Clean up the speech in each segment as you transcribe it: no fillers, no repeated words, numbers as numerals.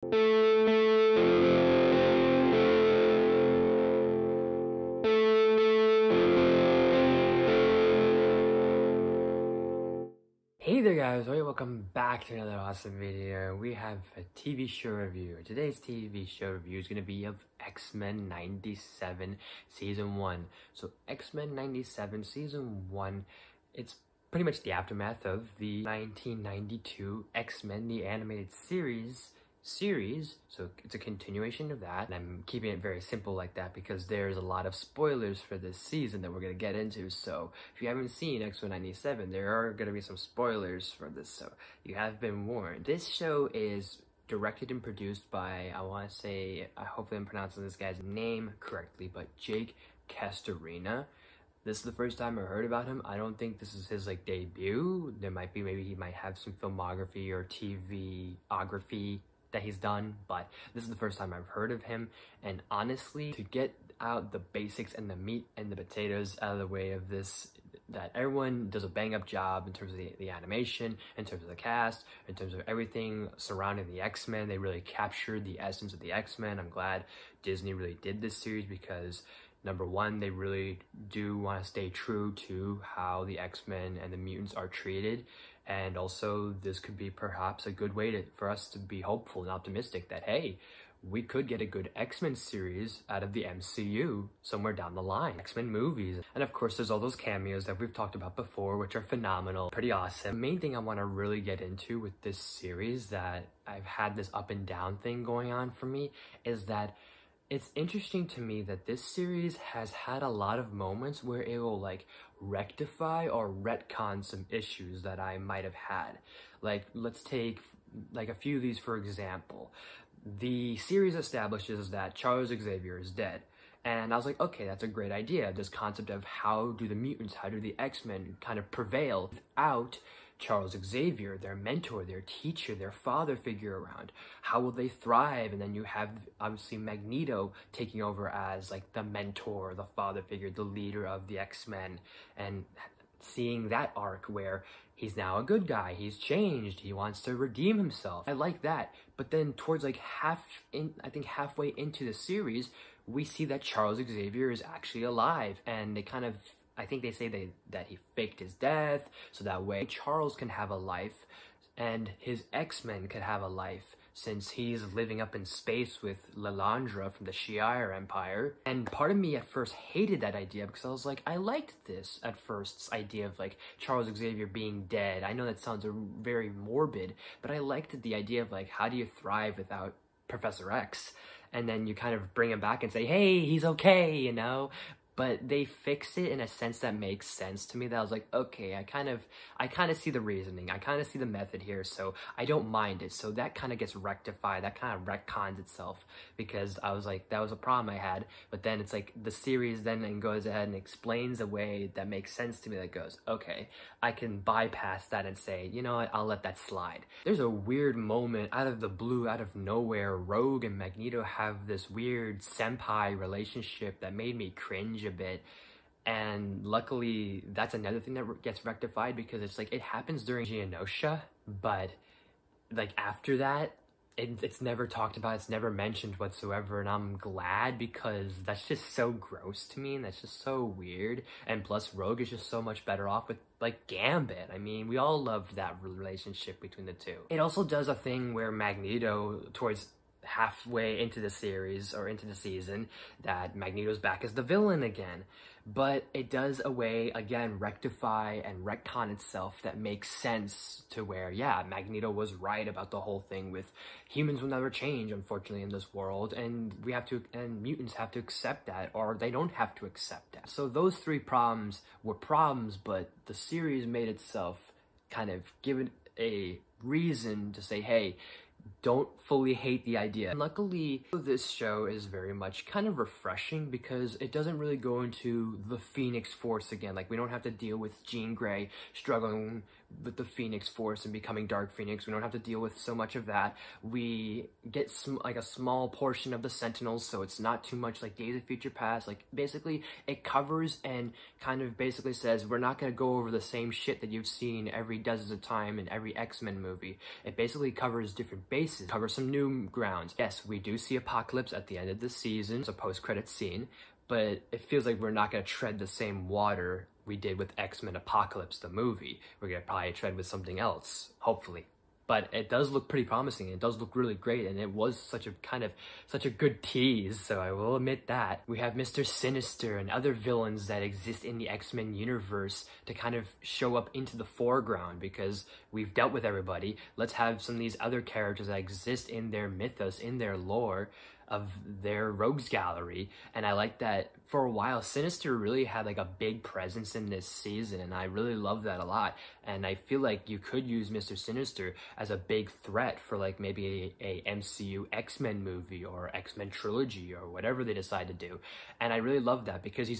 Hey there guys, welcome back to another awesome video. We have a TV show review. Today's TV show review is going to be of X-Men 97 Season 1. So X-Men 97 Season 1, it's pretty much the aftermath of the 1992 X-Men the Animated Series, so it's a continuation of that, and I'm keeping it very simple like that because there's a lot of spoilers for this season that we're going to get into. So if you haven't seen X-Men 97, there are going to be some spoilers for this, so you have been warned. This show is directed and produced by, I want to say, hopefully I'm pronouncing this guy's name correctly, but Jake Castorina. This is the first time I heard about him. I don't think this is his debut. There might be, maybe he might have some filmography or TV-ography that he's done, but this is the first time I've heard of him. And honestly, to get out the basics and the meat and the potatoes out of the way of this, that everyone does a bang-up job in terms of the animation, in terms of the cast, in terms of everything surrounding the X-Men. They really captured the essence of the X-Men. I'm glad Disney really did this series because number one, they really do want to stay true to how the X-Men and the mutants are treated. And also, this could be perhaps a good way for us to be hopeful and optimistic that, hey, we could get a good X-Men series out of the MCU somewhere down the line. X-Men movies. And of course, there's all those cameos that we've talked about before, which are phenomenal, pretty awesome. The main thing I want to really get into with this series that I've had this up and down thing going on for me is that it's interesting to me that this series has had a lot of moments where it will rectify or retcon some issues that I might have had. Let's take a few of these for example. The series establishes that Charles Xavier is dead. And I was like, okay, that's a great idea. This concept of how do the X-Men kind of prevail without Charles Xavier, their mentor, their teacher, their father figure around. How will they thrive? And then you have, obviously, Magneto taking over as the mentor, the father figure, the leader of the X-Men, and seeing that arc where he's now a good guy, he's changed, he wants to redeem himself. I like that. But then towards halfway into the series, we see that Charles Xavier is actually alive, and they kind of, I think they say that he faked his death, so that way Charles can have a life, and his X-Men could have a life, since he's living up in space with Lilandra from the Shi'ar Empire. And part of me at first hated that idea, because I was like, I liked this at first, this idea of Charles Xavier being dead. I know that sounds very morbid, but I liked the idea of how do you thrive without Professor X? And then you kind of bring him back and say, hey, he's okay, you know? But they fixed it in a sense that makes sense to me, that I was like, okay, I kind of see the reasoning, I kind of see the method here, so I don't mind it. So that kind of gets rectified, that kind of retcons itself, because I was like, that was a problem I had. But then it's the series then goes ahead and explains a way that makes sense to me, that goes, okay, I can bypass that and say, you know what, I'll let that slide. There's a weird moment out of the blue, out of nowhere, Rogue and Magneto have this weird senpai relationship that made me cringe a bit. And luckily, that's another thing that gets rectified, because it's it happens during Genosha, but after that, it's never talked about, it's never mentioned whatsoever, and I'm glad, because that's just so gross to me, and that's just so weird. And plus, Rogue is just so much better off with Gambit. I mean, we all loved that relationship between the two. It also does a thing where Magneto, towards halfway into the series or into the season, that Magneto's back as the villain again, but it does a way, again, rectify and retcon itself that makes sense, to where, yeah, Magneto was right about the whole thing with humans will never change, unfortunately, in this world, and mutants have to accept that, or they don't have to accept that. So those three problems were problems, but the series made itself kind of give it a reason to say, hey, don't fully hate the idea. And luckily, this show is very much kind of refreshing, because it doesn't really go into the Phoenix Force again. We don't have to deal with Jean Grey struggling the Phoenix Force and becoming Dark Phoenix. We don't have to deal with so much of that. We get like a small portion of the Sentinels, so it's not too much like Days of Future Past. Like basically it covers and kind of basically says we're not going to go over the same shit that you've seen every dozens of time in every X-Men movie. It basically covers different bases, covers some new grounds. Yes, we do see Apocalypse at the end of the season, it's a post-credit scene, but it feels like we're not going to tread the same water we did with X-Men Apocalypse, the movie. We're going to probably tread with something else, hopefully. But it does look pretty promising. It does look really great, and it was such a good tease, so I will admit that. We have Mr. Sinister and other villains that exist in the X-Men universe to kind of show up into the foreground because we've dealt with everybody. Let's have some of these other characters that exist in their mythos, in their lore, of their rogues gallery. And I like that for a while Sinister really had like a big presence in this season, and I really love that a lot. And I feel like you could use Mr. Sinister as a big threat for like maybe a MCU X-Men movie or X-Men trilogy or whatever they decide to do. And I really love that because he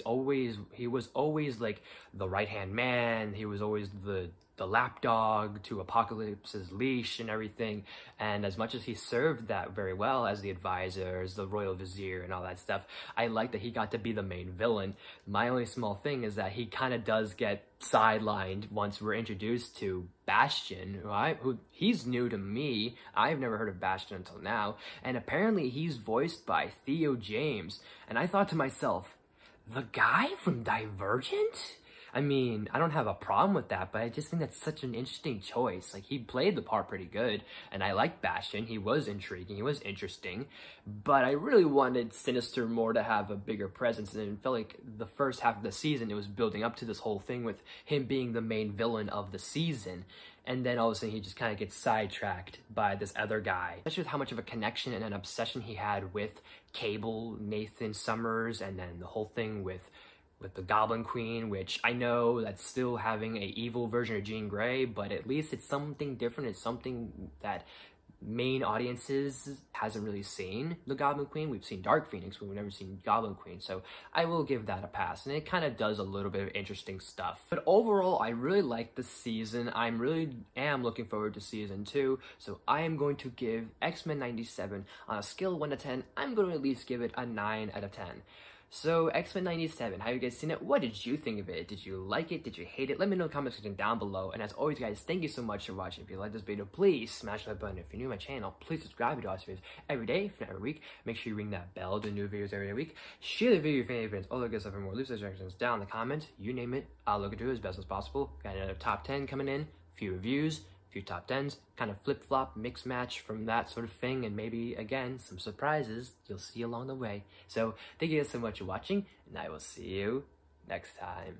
was always like the right-hand man. He was always the lapdog to Apocalypse's leash and everything. And as much as he served that very well as the advisor, as the royal vizier and all that stuff, I like that he got to be the main villain. My only small thing is that he kind of does get sidelined once we're introduced to Bastion, who he's new to me. I've never heard of Bastion until now, and apparently he's voiced by Theo James. And I thought to myself, the guy from Divergent? I mean, I don't have a problem with that, but I just think that's such an interesting choice. Like, he played the part pretty good, and I liked Bastion. He was intriguing, he was interesting, but I really wanted Sinister more to have a bigger presence, and it felt like the first half of the season, it was building up to this whole thing with him being the main villain of the season, and then all of a sudden he just kind of gets sidetracked by this other guy. Especially with how much of a connection and an obsession he had with Cable, Nathan Summers, and then the whole thing with the Goblin Queen, which I know that's still having an evil version of Jean Grey, but at least it's something different. It's something that main audiences hasn't really seen. The Goblin Queen, we've seen Dark Phoenix, but we've never seen Goblin Queen, so I will give that a pass, and it kind of does a little bit of interesting stuff. But overall, I really like the season. I really am looking forward to season 2, so I am going to give X-Men 97 on a scale of 1 to 10. I'm going to at least give it a 9 out of 10. So, X-Men 97, have you guys seen it? What did you think of it? Did you like it? Did you hate it? Let me know in the comment section down below. And as always, guys, thank you so much for watching. If you like this video, please smash that button. If you're new to my channel, please subscribe to awesome videos every day, if not every week. Make sure you ring that bell to new videos every week. Share the video with your family, friends, all that good stuff and more. Leave suggestions down in the comments. You name it, I'll look into it as best as possible. Got another top 10 coming in, few reviews, few top 10s, kind of flip-flop, mix match from that sort of thing, and maybe, again, some surprises you'll see along the way. So, thank you guys so much for watching, and I will see you next time.